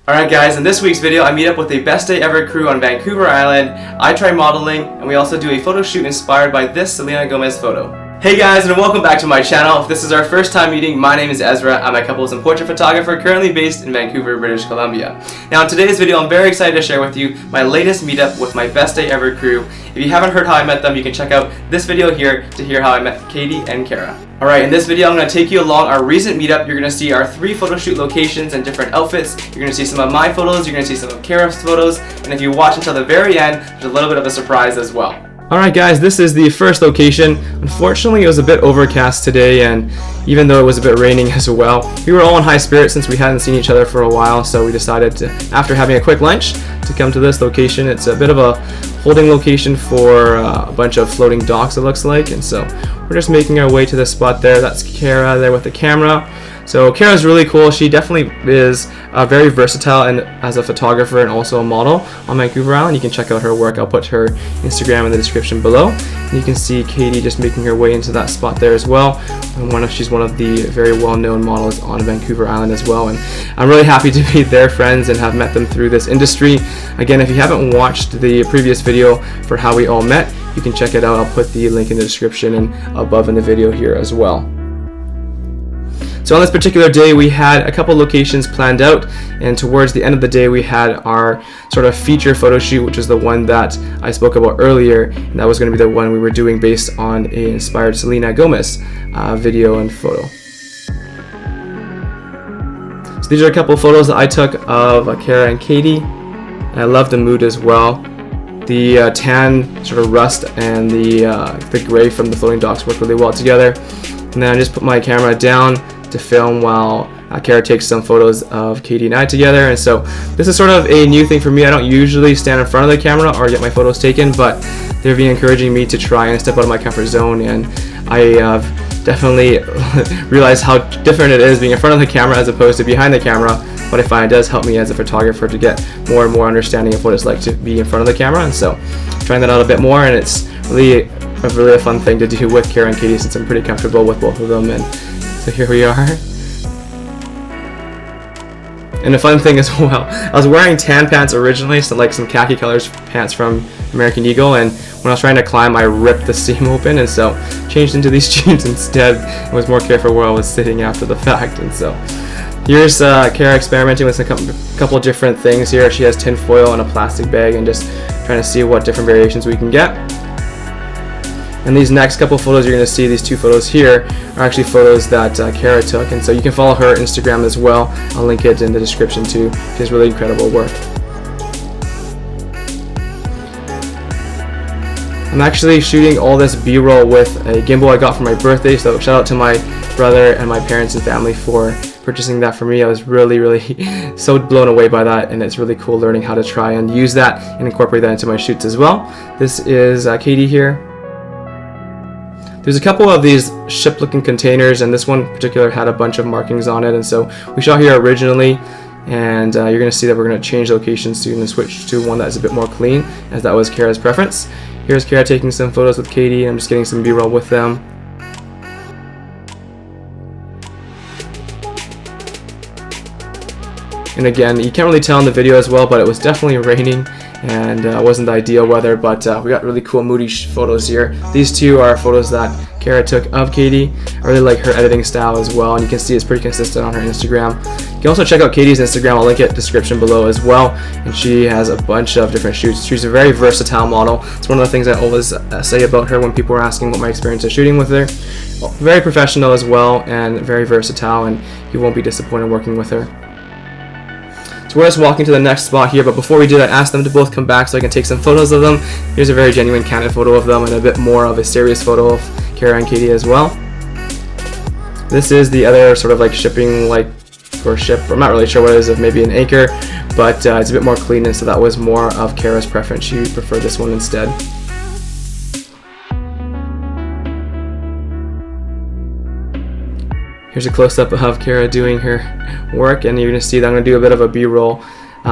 Alright guys, in this week's video I meet up with a best day ever crew on Vancouver Island. I try modeling and we also do a photo shoot inspired by this Selena Gomez photo. Hey guys, and welcome back to my channel. If this is our first time meeting, my name is Ezra. I'm a couples and portrait photographer currently based in Vancouver, British Columbia. Now in today's video I'm very excited to share with you my latest meetup with my best day ever crew. If you haven't heard how I met them, you can check out this video here to hear how I met Katie and Kara. Alright, in this video I'm going to take you along our recent meetup. You're going to see our 3 photo shoot locations and different outfits. You're going to see some of my photos, you're going to see some of Kara's photos, and if you watch until the very end, there's a little bit of a surprise as well. Alright guys, this is the first location. Unfortunately it was a bit overcast today, and even though it was a bit raining as well, we were all in high spirits since we hadn't seen each other for a while, so we decided to, after having a quick lunch, to come to this location. It's a bit of a holding location for a bunch of floating docks, it looks like, and so we're just making our way to this spot there. That's Kara there with the camera. So Kara's really cool. She definitely is very versatile and as a photographer and also a model on Vancouver Island. You can check out her work. I'll put her Instagram in the description below. And you can see Katie just making her way into that spot there as well. And she's one of the very well-known models on Vancouver Island as well. And I'm really happy to be their friends and have met them through this industry. Again, if you haven't watched the previous video for how we all met, you can check it out. I'll put the link in the description and above in the video here as well. So on this particular day we had a couple locations planned out, and towards the end of the day we had our sort of feature photo shoot, which is the one that I spoke about earlier, and that was going to be the one we were doing based on an inspired Selena Gomez video and photo. So these are a couple of photos that I took of Kara and Katie, and I love the mood as well. The tan sort of rust and the gray from the floating docks work really well together. And then I just put my camera down to film while Kara takes some photos of Katie and I together. And so this is sort of a new thing for me. I don't usually stand in front of the camera or get my photos taken, but they've been encouraging me to try and step out of my comfort zone, and I have definitely realized how different it is being in front of the camera as opposed to behind the camera. But I find it does help me as a photographer to get more and more understanding of what it's like to be in front of the camera, and so trying that out a bit more, and it's really a fun thing to do with Kara and Katie since I'm pretty comfortable with both of them. And so here we are. And a fun thing as well, I was wearing tan pants originally, so like some khaki colors pants from American Eagle, and when I was trying to climb I ripped the seam open, and so changed into these jeans instead and was more careful where I was sitting after the fact. And so here's Kara experimenting with a couple different things here. She has tin foil and a plastic bag and just trying to see what different variations we can get. And these next couple photos you're going to see, these 2 photos here, are actually photos that Kara took, and so you can follow her Instagram as well. I'll link it in the description too. She has really incredible work. I'm actually shooting all this B-roll with a gimbal I got for my birthday, so shout out to my brother and my parents and family for purchasing that for me. I was really so blown away by that, and it's really cool learning how to try and use that and incorporate that into my shoots as well. This is Katie here. There's a couple of these ship looking containers, and this one in particular had a bunch of markings on it, and so we shot here originally, and you're going to see that we're going to change locations soon and switch to one that's a bit more clean, as that was Kara's preference. Here's Kara taking some photos with Katie. I'm just getting some B-roll with them. And again, you can't really tell in the video as well, but it was definitely raining, and it wasn't the ideal weather, but we got really cool moody photos here. These 2 are photos that Kara took of Katie. I really like her editing style as well, and you can see it's pretty consistent on her Instagram. You can also check out Katie's Instagram. I'll link it in the description below as well, and she has a bunch of different shoots. She's a very versatile model. It's one of the things I always say about her when people are asking what my experience is shooting with her. Very professional as well, and very versatile, and you won't be disappointed working with her. So we're just walking to the next spot here, but before we do that, I asked them to both come back so I can take some photos of them. Here's a very genuine candid photo of them, and a bit more of a serious photo of Kara and Katie as well. This is the other sort of like shipping, like for ship, I'm not really sure what it is, of maybe an anchor, but it's a bit more clean, and so that was more of Kara's preference. She preferred this one instead. Here's a close-up of Kara doing her work, and you're going to see that I'm going to do a bit of a B-roll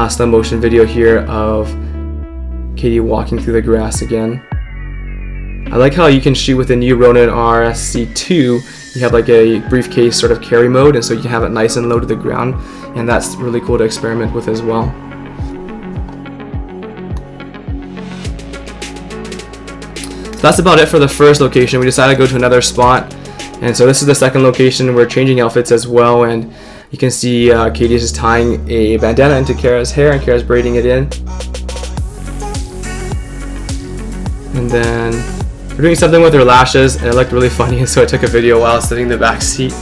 slow motion video here of Katie walking through the grass again. I like how you can shoot with the new Ronin RSC2 you have like a briefcase sort of carry mode, and so you can have it nice and low to the ground, and that's really cool to experiment with as well. So that's about it for the first location. We decided to go to another spot, and so this is the second location. We're changing outfits as well, and you can see Katie is tying a bandana into Kara's hair, and Kara's braiding it in. And then we're doing something with her lashes, and it looked really funny, and so I took a video while I was sitting in the back seat.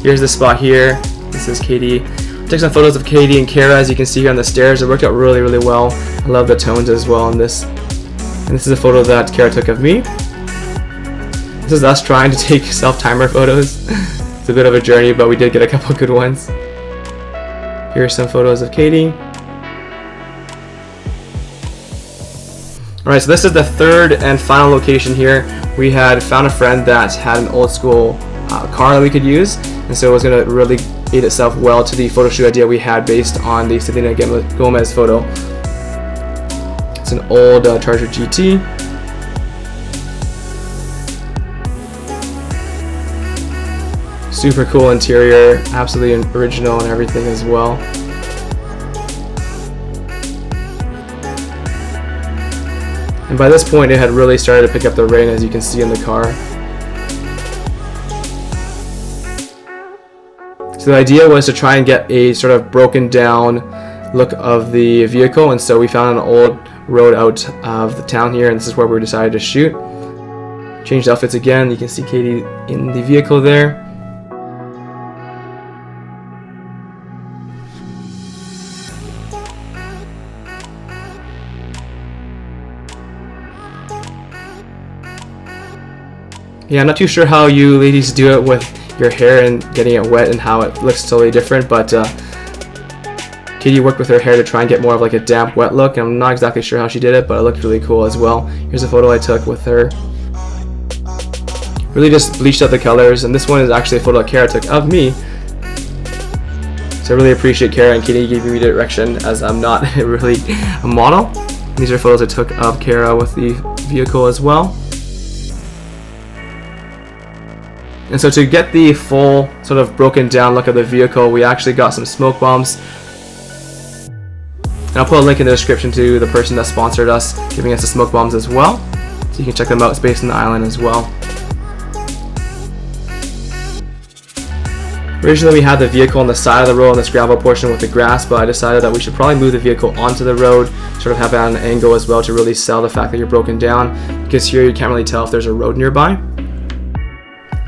Here's the spot here. This is Katie. I took some photos of Katie and Kara, as you can see here on the stairs. It worked out really, really well. I love the tones as well on this. And this is a photo that Kara took of me. This is us trying to take self-timer photos. It's a bit of a journey, but we did get a couple good ones. Here are some photos of Katie. Alright, so this is the third and final location here. We had found a friend that had an old school car that we could use, and so it was going to really aid itself well to the photo shoot idea we had based on the Selena Gomez photo. It's an old Charger GT. Super cool interior, absolutely original and everything as well. And by this point it had really started to pick up the rain, as you can see in the car. So the idea was to try and get a sort of broken down look of the vehicle, and so we found an old road out of the town here, and this is where we decided to shoot. Changed outfits again. You can see Katie in the vehicle there. Yeah, I'm not too sure how you ladies do it with your hair and getting it wet and how it looks totally different, but Katie worked with her hair to try and get more of like a damp wet look, and I'm not exactly sure how she did it, but it looked really cool as well. Here's a photo I took with her. Really just bleached out the colors, and this one is actually a photo that Kara took of me. So I really appreciate Kara and Katie giving me direction, as I'm not really a model. These are photos I took of Kara with the vehicle as well. And so to get the full sort of broken down look of the vehicle, we actually got some smoke bombs. And I'll put a link in the description to the person that sponsored us, giving us the smoke bombs as well. So you can check them out. It's based on the island as well. Originally we had the vehicle on the side of the road on this gravel portion with the grass, but I decided that we should probably move the vehicle onto the road, sort of have it at an angle as well to really sell the fact that you're broken down, because here you can't really tell if there's a road nearby.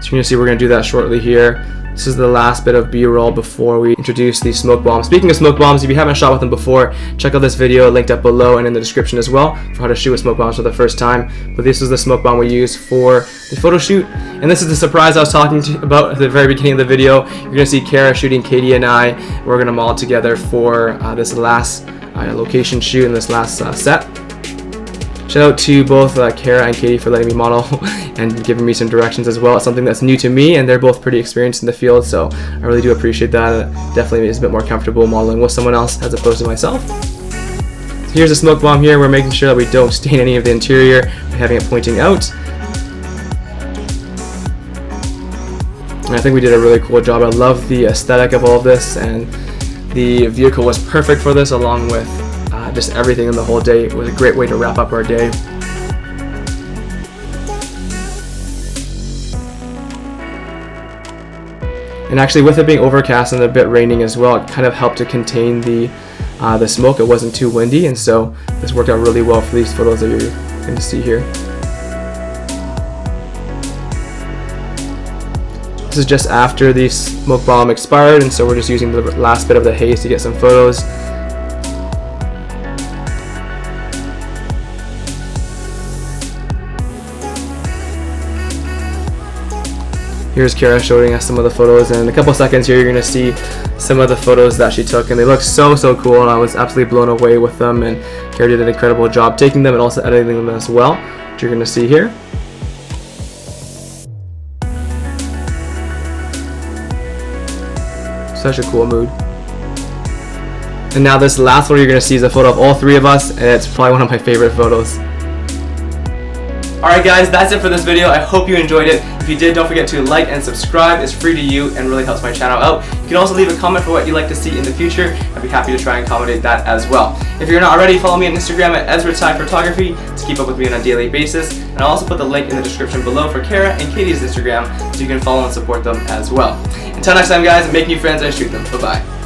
So you're going to see we're going to do that shortly here. This is the last bit of B-roll before we introduce the smoke bombs. Speaking of smoke bombs, if you haven't shot with them before, check out this video linked up below and in the description as well for how to shoot with smoke bombs for the first time. But this is the smoke bomb we used for the photo shoot. And this is the surprise I was talking about at the very beginning of the video. You're going to see Kara shooting Katie and I. We're going to model together for this last location shoot and this last set. Shout out to both Kara and Katie for letting me model and giving me some directions as well. It's something that's new to me, and they're both pretty experienced in the field, so I really do appreciate that. It definitely is a bit more comfortable modeling with someone else as opposed to myself. So here's a smoke bomb here. We're making sure that we don't stain any of the interior by having it pointing out. And I think we did a really cool job. I love the aesthetic of all of this, and the vehicle was perfect for this, along with just everything in the whole day. It was a great way to wrap up our day. And actually, with it being overcast and a bit raining as well, it kind of helped to contain the smoke. It wasn't too windy, and so this worked out really well for these photos that you're going to see here. This is just after the smoke bomb expired, and so we're just using the last bit of the haze to get some photos. Here's Kara showing us some of the photos, and in a couple seconds here you're going to see some of the photos that she took, and they look so cool, and I was absolutely blown away with them, and Kara did an incredible job taking them and also editing them as well, which you're going to see here. Such a cool mood. And now this last one you're going to see is a photo of all three of us, and it's probably one of my favorite photos. Alright guys, that's it for this video. I hope you enjoyed it. If you did, don't forget to like and subscribe. It's free to you and really helps my channel out. You can also leave a comment for what you'd like to see in the future. I'd be happy to try and accommodate that as well. If you're not already, follow me on Instagram at EzraTyPhotography to keep up with me on a daily basis. And I'll also put the link in the description below for Kara and Katie's Instagram so you can follow and support them as well. Until next time guys, make new friends and shoot them. Bye bye.